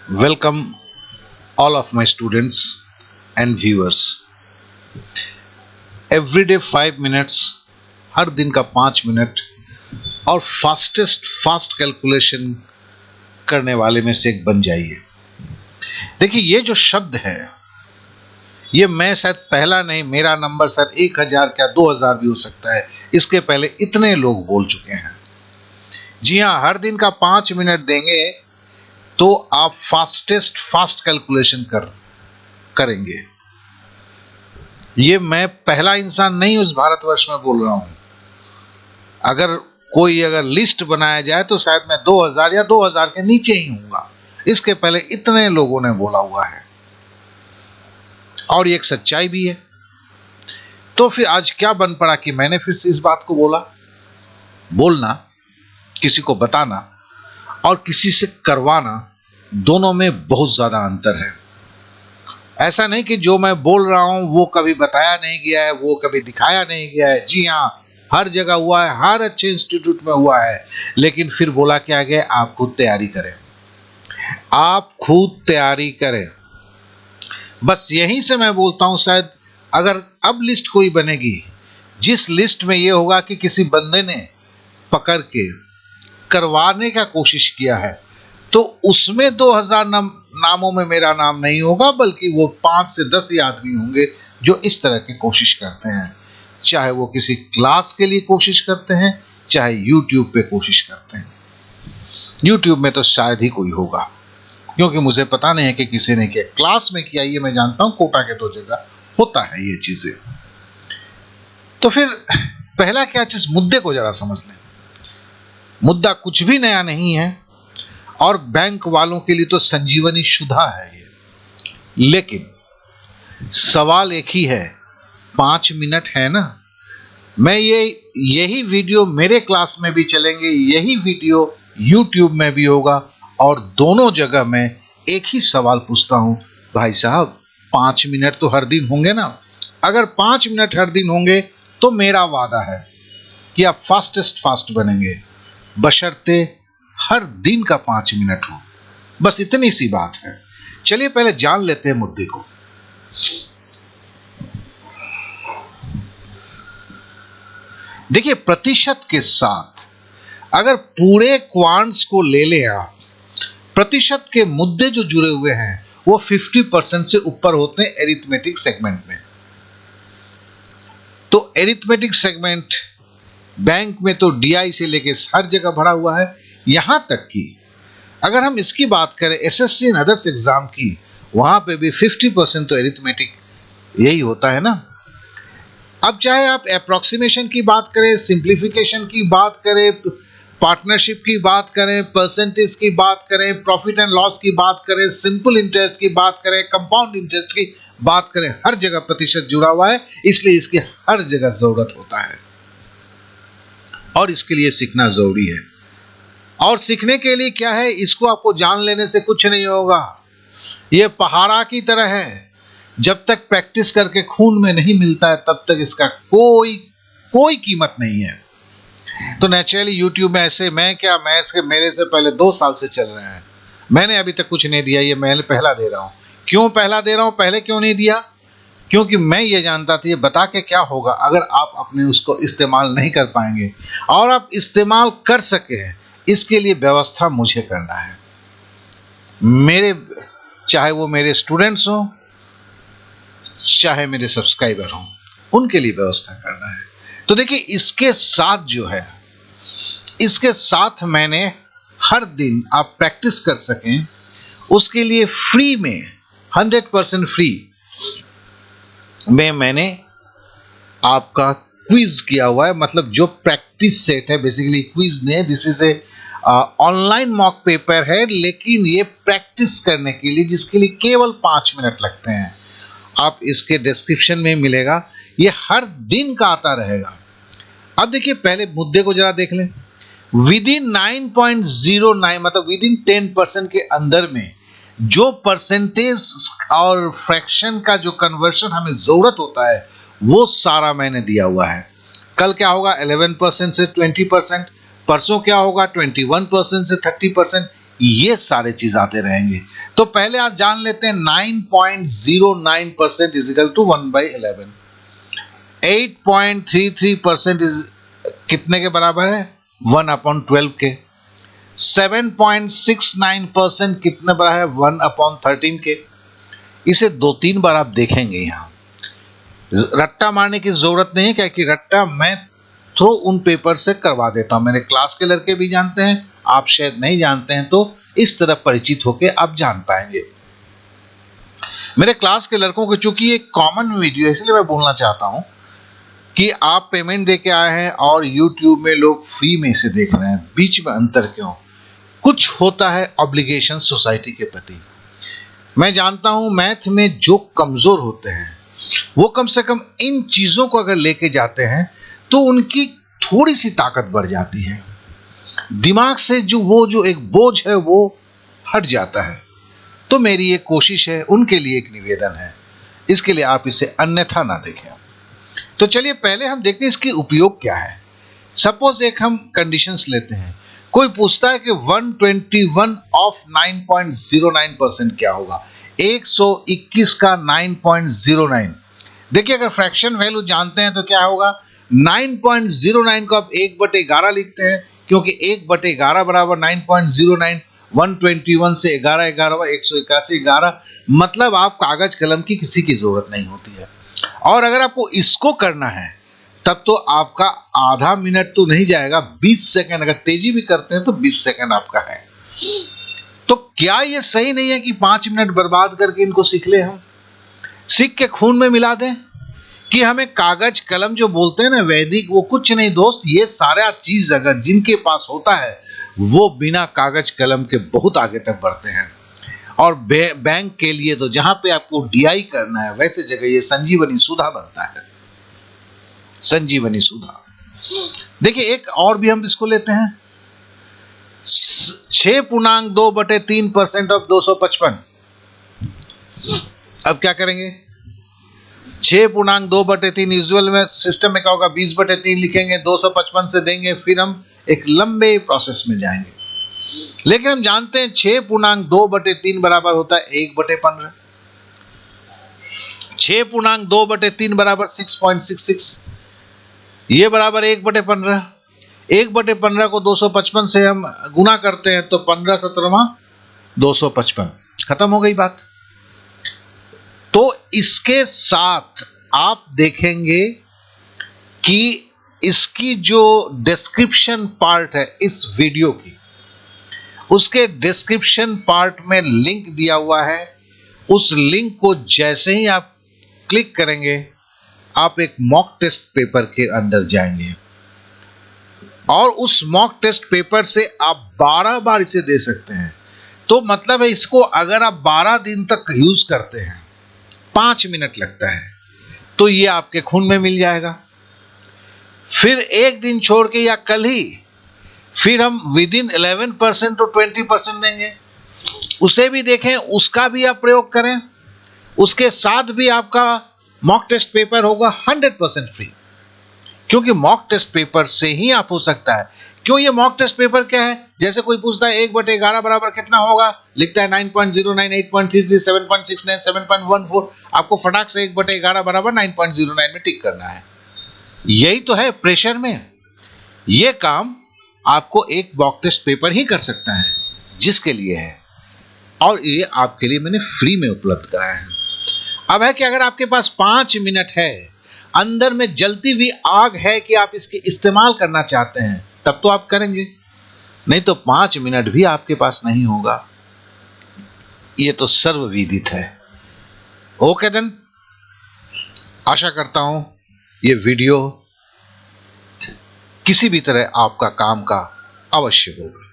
Welcome all of my students and viewers. Every day 5 minutes, हर दिन का 5 minute और fast calculation करने वाले में से एक बन जाइए। देखिए ये जो शब्द है, ये मैं शायद पहला नहीं, मेरा नंबर शायद 1000 क्या 2000 भी हो सकता है। इसके पहले इतने लोग बोल चुके हैं। जी हाँ, हर दिन का 5 मिनट देंगे तो आप फास्ट कैलकुलेशन करेंगे। ये मैं पहला इंसान नहीं उस भारतवर्ष में बोल रहा हूं। अगर लिस्ट बनाया जाए तो शायद मैं 2000 या 2000 के नीचे ही हूंगा। इसके पहले इतने लोगों ने बोला हुआ है और ये एक सच्चाई भी है। तो फिर आज क्या बन पड़ा कि मैंने फिर से इस बात को बोलना, किसी को बताना और किसी से करवाना, दोनों में बहुत ज्यादा अंतर है। ऐसा नहीं कि जो मैं बोल रहा हूं वो कभी बताया नहीं गया है, वो कभी दिखाया नहीं गया है। जी हां, हर जगह हुआ है, हर अच्छे इंस्टीट्यूट में हुआ है, लेकिन फिर बोला क्या गया, आप खुद तैयारी करें, आप खुद तैयारी करें। बस यहीं से मैं बोलता हूं, शायद अगर अब लिस्ट कोई बनेगी, जिस लिस्ट में ये होगा कि किसी बंदे ने पकड़ के करवाने का कोशिश किया है, तो उसमें 2000 नामों में मेरा नाम नहीं होगा, बल्कि वो 5 से 10 ही आदमी होंगे जो इस तरह की कोशिश करते हैं। चाहे वो किसी क्लास के लिए कोशिश करते हैं, चाहे YouTube पे कोशिश करते हैं। YouTube में तो शायद ही कोई होगा, क्योंकि मुझे पता नहीं है कि किसी ने किया। क्लास में किया ये मैं जानता हूं, कोटा के 2 जगह होता है ये चीजें। तो फिर पहला क्या चीज, मुद्दे को जरा समझ लें। मुद्दा कुछ भी नया नहीं है और बैंक वालों के लिए तो संजीवनी शुदा है ये। लेकिन सवाल एक ही है, 5 मिनट है ना। मैं यही वीडियो मेरे क्लास में भी चलेंगे, यही वीडियो YouTube में भी होगा और दोनों जगह मैं एक ही सवाल पूछता हूं, भाई साहब 5 मिनट तो हर दिन होंगे ना। अगर 5 मिनट हर दिन होंगे तो मेरा वादा है कि आप फास्ट बनेंगे, बशर्ते हर दिन का 5 मिनट हो। बस इतनी सी बात है। चलिए पहले जान लेते हैं मुद्दे को। देखिए, प्रतिशत के साथ अगर पूरे क्वांट्स को ले लें आप, प्रतिशत के मुद्दे जो जुड़े हुए हैं वो 50% से ऊपर होते हैं एरिथमेटिक सेगमेंट में। तो एरिथमेटिक सेगमेंट बैंक में तो DI से लेके हर जगह भरा हुआ है। यहां तक कि अगर हम इसकी बात करें SSC एंड अदर्स एग्जाम की, वहां पे भी 50% तो एरिथमेटिक यही होता है ना। अब चाहे आप अप्रोक्सीमेशन की बात करें, सिंप्लीफिकेशन की बात करें, पार्टनरशिप की बात करें, परसेंटेज की बात करें, प्रॉफिट एंड लॉस की बात करें, सिंपल इंटरेस्ट की बात करें, कंपाउंड इंटरेस्ट की बात करें, हर जगह प्रतिशत जुड़ा हुआ है। इसलिए इसकी हर जगह जरूरत होता है और इसके लिए सीखना जरूरी है। और सीखने के लिए क्या है, इसको आपको जान लेने से कुछ नहीं होगा। यह पहाड़ा की तरह है, जब तक प्रैक्टिस करके खून में नहीं मिलता है तब तक इसका कोई कीमत नहीं है। तो नेचुरली YouTube में ऐसे मेरे से पहले 2 साल से चल रहे हैं, मैंने अभी तक कुछ नहीं दिया। ये मैं पहला दे रहा हूं। क्यों पहला दे रहा हूं, पहले क्यों नहीं दिया? क्योंकि मैं ये जानता था ये बता के क्या होगा अगर आप अपने उसको इस्तेमाल नहीं कर पाएंगे। और आप इस्तेमाल कर सके, इसके लिए व्यवस्था मुझे करना है। चाहे वो मेरे स्टूडेंट्स हो, चाहे मेरे सब्सक्राइबर हो, उनके लिए व्यवस्था करना है। तो देखिए, इसके साथ मैंने हर दिन आप प्रैक्टिस कर सकें, उसके लिए फ्री में 100% फ्री में मैंने आपका क्विज किया हुआ है। मतलब जो प्रैक्टिस सेट है, बेसिकली क्विज नहीं है, this is a online mock paper है, लेकिन ये प्रैक्टिस करने के लिए, जिसके लिए केवल 5 मिनट लगते हैं। आप इसके डिस्क्रिप्शन में मिलेगा, ये हर दिन का आता रहेगा। अब देखिए, पहले मुद्दे को जरा देख लें। विदिन 9.09 मतलब विदिन 10% के अंदर में जो परसेंटेज और फ्रैक्शन का जो कन्वर्शन हमें जरूरत होता है, वो सारा मैंने दिया हुआ है। कल क्या होगा, 11% से 20%, परसों क्या होगा 21% से 30%, ये सारे चीज आते रहेंगे। तो पहले आप जान लेते हैं 9.09% इज इक्वल टू 1/11। 8.33% इज कितने के बराबर है? 1/12 के। 7.69% कितने बराबर है? 1/13 के। इसे 2-3 बार आप देखेंगे। यहां रट्टा मारने की जरूरत नहीं है, क्या कि रट्टा मैं थ्रू उन पेपर से करवा देता हूं। मेरे क्लास के लड़के भी जानते हैं, आप शायद नहीं जानते हैं, तो इस तरह परिचित होकर आप जान पाएंगे। मेरे क्लास के लड़कों को चूंकि एक कॉमन वीडियो है, इसलिए मैं बोलना चाहता हूं कि आप पेमेंट देके आए हैं और YouTube में लोग फ्री में इसे देख रहे हैं। बीच में अंतर क्यों? कुछ होता है ऑब्लिगेशन सोसाइटी के प्रति। मैं जानता हूं मैथ में जो कमजोर होते हैं वो कम से कम इन चीजों को अगर लेके जाते हैं तो उनकी थोड़ी सी ताकत बढ़ जाती है। दिमाग से जो एक बोझ है वो हट जाता है। तो मेरी एक कोशिश है, उनके लिए एक निवेदन है, इसके लिए आप इसे अन्यथा ना देखें। तो चलिए पहले हम देखते हैं इसकी उपयोग क्या है। सपोज एक हम कंडीशंस लेते हैं। कोई पूछता है कि 121 ऑफ 9.09% क्या होगा? 121 का 9.09। देखिए अगर फ्रैक्शन वैल्यू जानते हैं तो क्या होगा? 9.09 को आप 1/11 लिखते हैं, क्योंकि 1/11 बराबर 9.09। 121 से 11 हुआ 181 11। मतलब आप कागज कलम की किसी की जरूरत नहीं होती है। और अगर आपको इसको करना है तब तो आपका आधा मिनट तो नहीं जाएगा, 20 सेकंड। अगर तेजी भी करते हैं तो 20 सेकंड आपका है। तो क्या यह सही नहीं है कि 5 मिनट बर्बाद करके इनको सीख ले? हम सीख के खून में मिला दें कि हमें कागज कलम जो बोलते हैं ना वैदिक, वो कुछ नहीं दोस्त। ये सारा चीज अगर जिनके पास होता है वो बिना कागज कलम के बहुत आगे तक बढ़ते हैं। और बैंक के लिए तो जहां पे आपको डीआई करना है वैसे जगह ये संजीवनी सुधा बनता है। संजीवनी सुधा। देखिए एक और भी हम इसको लेते हैं। 6.2/3% ऑफ 255। अब क्या करेंगे? 6.2/3 यूजुअल में सिस्टम में क्या होगा? 20/3 लिखेंगे, 255 से देंगे, फिर हम एक लंबे प्रोसेस में जाएंगे। लेकिन हम जानते हैं 6.2/3 बराबर होता है 1/15। 6.2/3 बराबर 6.66। ये बराबर 1/15। 1/15 को 255 से हम गुना करते हैं तो 15×17 255। खत्म हो गई बात। तो इसके साथ आप देखेंगे कि इसकी जो डिस्क्रिप्शन पार्ट है इस वीडियो की, उसके डिस्क्रिप्शन पार्ट में लिंक दिया हुआ है। उस लिंक को जैसे ही आप क्लिक करेंगे आप एक मॉक टेस्ट पेपर के अंदर जाएंगे और उस मॉक टेस्ट पेपर से आप 12 बार इसे दे सकते हैं। तो मतलब है इसको अगर आप 12 दिन तक यूज करते हैं, 5 मिनट लगता है, तो ये आपके खून में मिल जाएगा। फिर एक दिन छोड़ के या कल ही फिर हम विदिन 11% तो 20% देंगे, उसे भी देखें, उसका भी आप प्रयोग करें। उसके साथ भी आपका मॉक टेस्ट पेपर होगा 100% फ्री, क्योंकि मॉक टेस्ट पेपर से ही आप हो सकता है। क्यों? ये मॉक टेस्ट पेपर क्या है? जैसे कोई पूछता है 1/11 बराबर कितना होगा, लिखता है 9.09, 8.33, 7.69, 7.14। आपको फटाक से 1/11 बराबर 9.09 में टिक करना है। यही तो है प्रेशर में। यह काम आपको एक मॉक टेस्ट पेपर ही कर सकता है, जिसके लिए है, और ये आपके लिए मैंने फ्री में उपलब्ध कराया है। अब है कि अगर आपके पास 5 मिनट है, अंदर में जलती हुई आग है कि आप इसके इस्तेमाल करना चाहते हैं, तब तो आप करेंगे, नहीं तो 5 मिनट भी आपके पास नहीं होगा। ये तो सर्वविदित है। ओके देन, आशा करता हूं ये वीडियो किसी भी तरह आपका काम का अवश्य होगा।